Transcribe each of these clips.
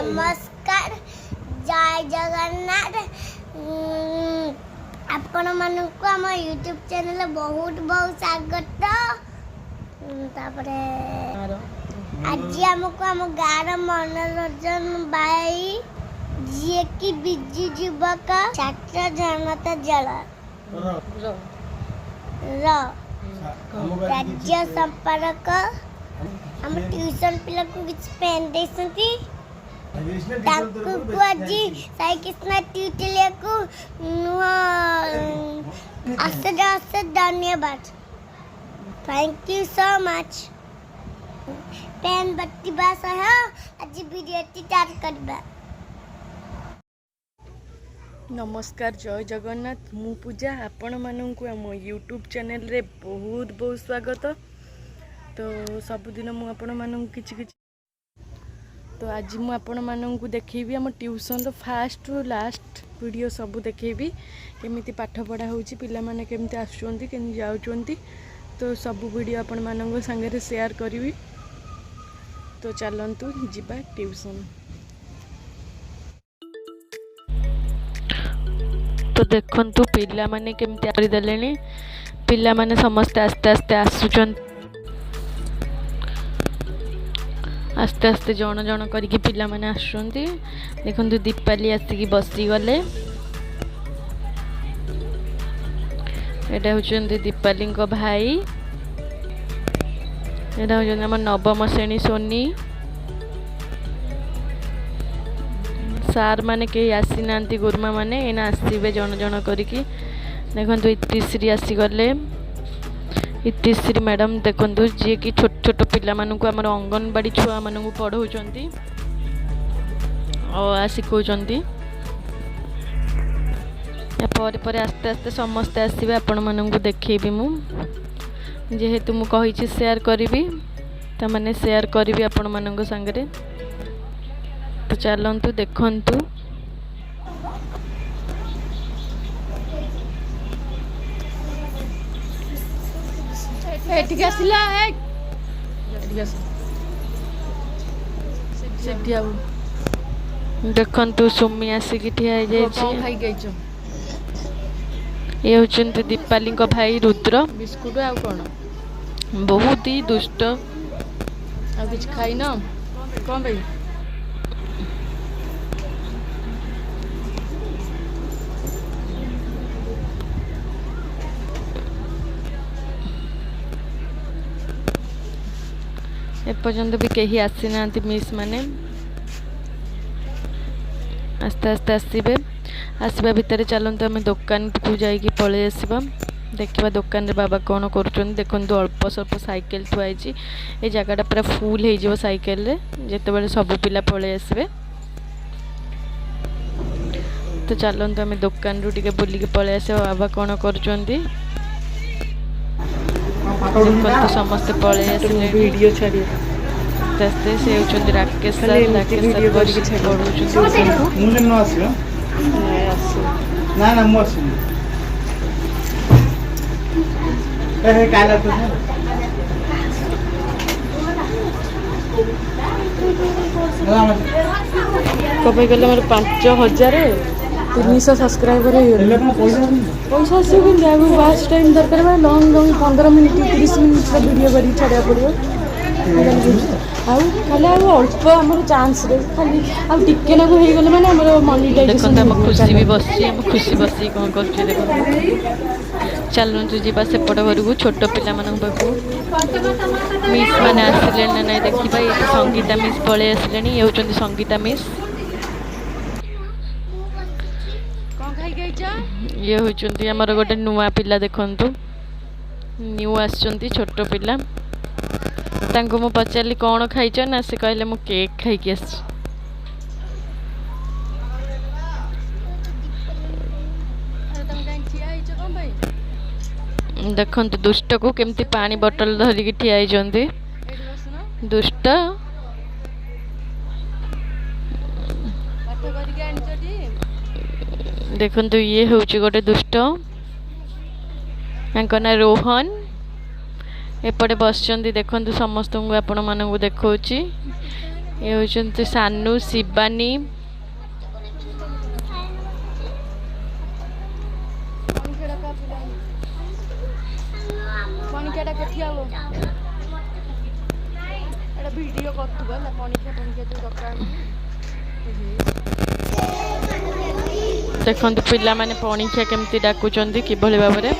नमस्कार जय जगन्नाथ आपण मानक आम यूट्यूब चैनल बहुत बहुत स्वागत। आज आमको आम गाँव मनोरंजन बाई जी की बिजु युवक छात्र जनता जल राज्य संपर्क हम ट्यूशन पिला को किछ पेन देसंती ताकू को आज साई कृष्ण ट्यूटोरियल को असे धन्यवाद। Thank you so much. Pen बत्ती बास है आज वीडियो स्टार्ट करबा। नमस्कार जय जगन्नाथ मु पूजा आपण मानू आम यूट्यूब चैनल रे बहुत बहुत स्वागत। तो सबुदिन मु आपण मानू किछि तो आज मु आपण मानू देखैबी आम ट्यूशन रो फास्ट रु लास्ट वीडियो सब देखैबी केमिति पाठ पढ़ा होउची पिला माने केमिति आसुचंती केनि जाउचंती। तो सब वीडियो आपण मानू संगे शेयर करी। तो चलंतु जिबा ट्यूशन। तो देखंतु पिला माने केमिति आरि देलेनी पिला माने समस्त आस्ते आस्ते आसुचंती आस्ते आस्ते जन जन करके पिला माने आसुचंती। देखंतु दीपाली आसिकी बसी गले एटा होचंती दीपाली को भाई एटा होचंती हम नवम श्रेणी सोनी सार माने के आसी नांती गुरुमा माने एना आसीबे जन जन करिकी। देखंतु इतिश्री आसी गले इतिश्री मैडम देखंतु जे कि छोट छोट पिला मानू को हमर अंगनवाड़ी छुआ मानू को पढ़ाउचंती और सिखौचंती। या पर पर आस्ते आस्ते समस्त आसीबे आपण मानू को देखैबी मु जेहेतु मु कहि छी शेयर करिवि त माने शेयर करिवि आपण मानू को संगरे। तो चलंतु देखंतु एटिक आसिला एटिक आस सेठी आउ देखंतु सुमी आसिकी ठिया हो जाय छी खाई गइछो। ये होचंती दीपाली को भाई रुद्र बिस्कुट आउ कोन बहुत ही दुष्ट आ किछ खाई न कोन भाई एपर्यंत भी कहीं आसी ना मिस माने आस्ते आस्ते आसबे आसवा भितर चलते आम दुकान को जाइए पलि आसवा देखा दुकान रे बाबा कौन कर देखो अल्प स्वल्प साइकेल थुआई ये जगटा पूरा फुल हो साइकेल रे जिते सब पिला पलि आसबे। तो चलते आम दुकान रू टिके बुलिक पलि आस बाबा कौन कर देखो समस्ते पलि आसले वीडियो छाड़ी आस्ते से होचंदी राकेश सर राकेश सर पढौचंदी मुझे न आसियो ना ना मो आसियो ए काला तो कबे गले मोर 5000 300 सब्सक्राइबर पैसा आस फास्ट टाइम दरकार लॉन्ग लॉन्ग 15 मिनट 30 मिनट का वीडियो करी छाड़ा पड़ो आउ खाली अल्प आम चान्स खाली आके ना हो गले मैंने मोनिटाइजेशन देखो खुशी भी बसी खुशी बसी कौन कर चलु जीवा सेपट घर को छोट पिला पाखु मिस मैंने आसिले ना ना देखा ये संगीता मिस पलि आसिले ये होचंदी संगीता मिस ये होचंदी हमर गोटे नुआ पिला देखंतु न्यू आसचंती छोट पिला तांको मु पचारली कौन खाइछ ना से कहले मु केक खाई के आस। देखंतु दुष्ट को केमती पानी बोतल धरिकी ठिया होइछंती दुष्ट देखंतु ये होउची गोटे दुष्ट ना रोहन एपटे बसचंदी देखंतु समस्त आपण मानू देखौची ये होचंती सानू शिबानी वीडियो देखो पिला माने पणिखिया केमती डाकुचंदी किभली भाव में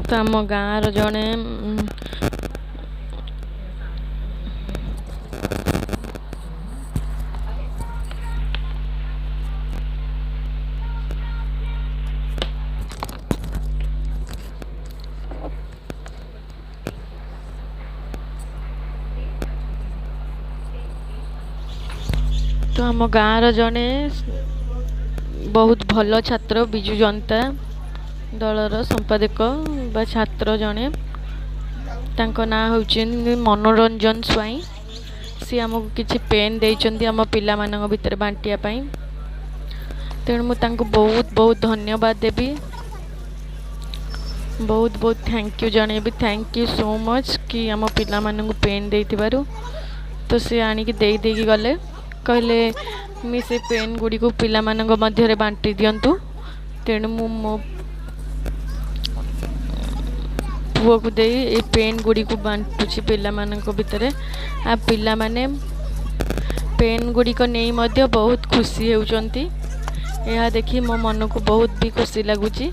तो आम गाँव जड़े तो आम गाँव जड़े बहुत भल छात्र बिजु जनता दलर संपादक बा छात्र जड़े तांको ना होउछिन मनोरंजन स्वाई सी आमको किसी पेन देइचंदी आम पिला मानक भितर बांटिया पाई तेणु मु तांको बहुत बहुत धन्यवाद देबी बहुत बहुत थैंक यू जणेबी थैंक यू सो मच कि आम पिला मानक पेन देइथिबारु तो से आनिक देई देगी गले कहले मी से पेन गुड़ी को पिला मानक मध्य बांटी दियंतु तेणु मु मो पुओ को दे ए पेन गुड़ी को बांटुची पिला मानक भितर आ पिला माने पेन गुड़ी को नहीं मध्य बहुत खुशी होउचंती। यह देखी मो मन को बहुत भी खुशी लगुची।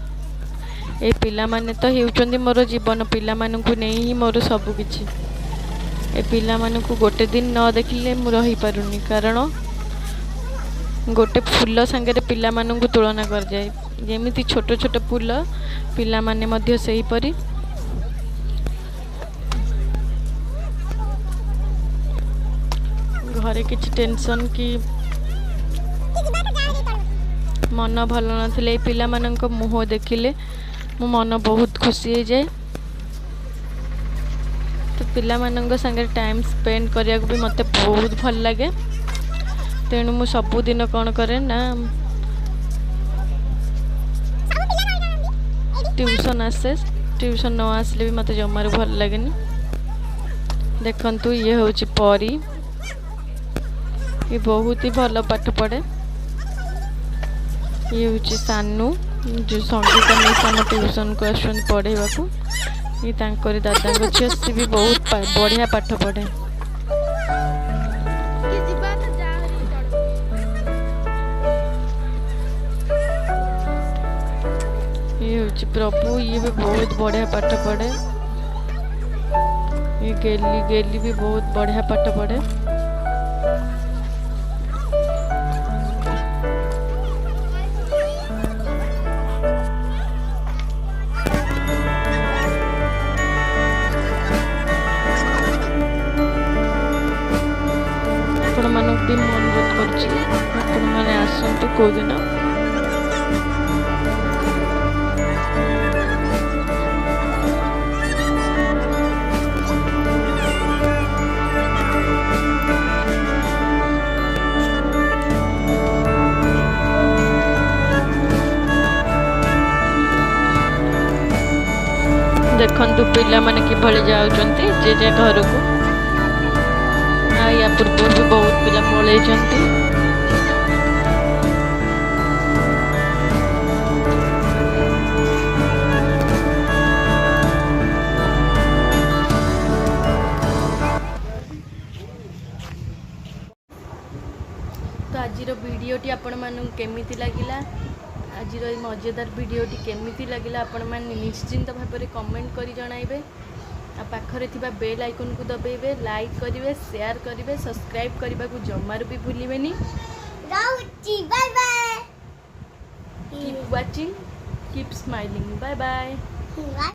ए पिला माने तो हेउचंती मोर जीवन, पिला मानकु नहीं ही मोर सब किछि। ए पिला मानकु गोटे दिन न देखिले मु रही पारुनी, कारण गोटे फूल संगे पिला मानकु तुलना कर जाए। जेमिति छोट छोट फूल पिला माने मध्य सही परी। घरे किछि टेंशन की मन भल नथिले पिला मानक मुह देखिले मो मन बहुत खुशी हो जाए। तो पिला मानक संगे टाइम स्पेंड करिया भी मते बहुत भल लगे। तेणु मु सबुदिन कौन करे ना ट्यूशन आसे, ट्यूशन न आसले भी मते जमार भल लगेनी। देखंतु ये होची परी, ये बहुत ही भल पाठ पढ़े। ये होची सानू जो संगीत मिशन ट्यूशन को आसन पढ़ेवा को। ये तांकर दादा को झियो से भी बहुत बढ़िया पाठ पढ़े। ये होची प्रभु, ये भी बहुत बढ़िया पाठ पढ़े। ये गेली गेली भी बहुत बढ़िया पाठ पढ़े। आपण मानक भी अनुरोध करुछि आपण माने आसंतु को दिन। देखंतु पिला माने कि भले जाउचंती जे जे घर को। या पूर्व भी बहुत पिला पलैचंती। तो आज वीडियोटी आपण मानू केमिति लागिला, आज मजेदार वीडियोटी केमिति लागिला आपण माने निश्चिंत भाव में कमेंट करी जणाइबे। आ पाखरे थिबा बेल आइकन को दबाइबे, लाइक करिवे, शेयर करिवे, सब्सक्राइब करबा को जमार भी भूलिबेनी। Bye bye. Keep watching, keep smiling. Bye bye.